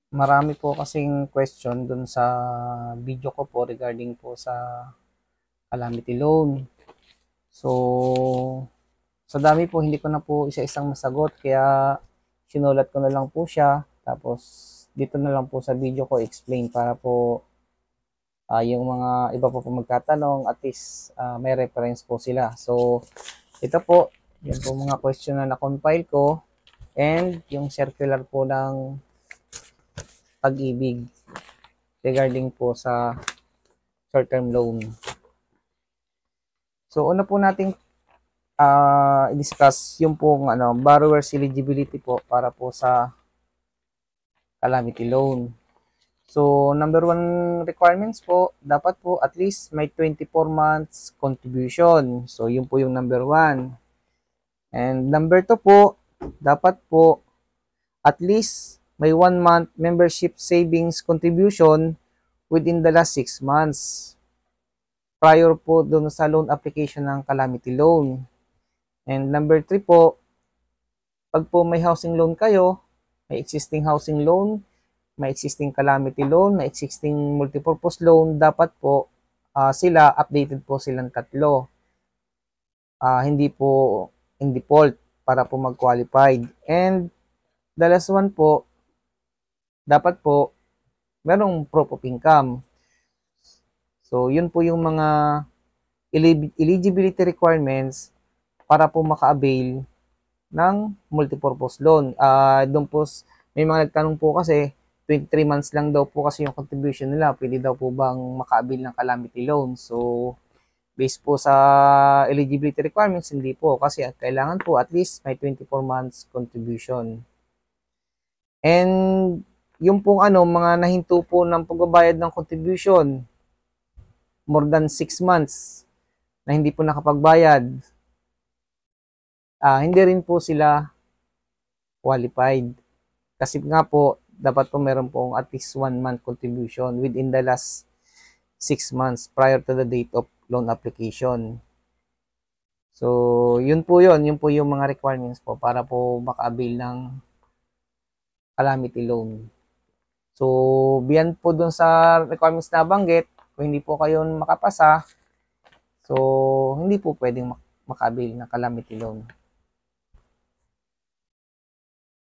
Marami po kasing question dun sa video ko po regarding po sa calamity loan. So, sa dami po, hindi ko na po isa-isang masagot, kaya sinulat ko na lang po siya. Tapos, dito na lang po sa video ko explain para po yung mga iba po magtatanong, at least may reference po sila. So, ito po, yun po mga question na na-compile ko, and yung circular po ng pag-ibig regarding po sa short-term loan. So, una po nating i-discuss yung pong borrower's eligibility po para po sa calamity loan. So, number one requirements po, dapat po at least may 24 months contribution. So, yun po yung number one. And number two po, dapat po at least may 1 month membership savings contribution within the last 6 months prior po doon sa loan application ng calamity loan. And number 3 po, pag po may housing loan kayo, may existing housing loan, may existing calamity loan, may existing multipurpose loan, dapat po sila, updated po silang tatlo. Hindi po in default para po mag-qualified. And the last one po, dapat po merong proof of income. So, yun po yung mga eligibility requirements para po maka-avail ng multipurpose loan. Doon po, may mga nagtanong po kasi, 23 months lang daw po kasi yung contribution nila. Pwede daw po bang maka-avail ng calamity loan? So, based po sa eligibility requirements, hindi po. Kasi kailangan po at least may 24 months contribution. And yung pong mga nahinto po ng pagbabayad ng contribution, more than 6 months na hindi po nakapagbayad, hindi rin po sila qualified. Kasi nga po, dapat po meron pong at least 1 month contribution within the last 6 months prior to the date of loan application. So, yun po yun. Yun po yung mga requirements po para po maka-avail ng calamity loan. So, beyond po dun sa requirements na banggit, kung hindi po kayo makapasa, so, hindi po pwedeng maka-avail ng calamity loan.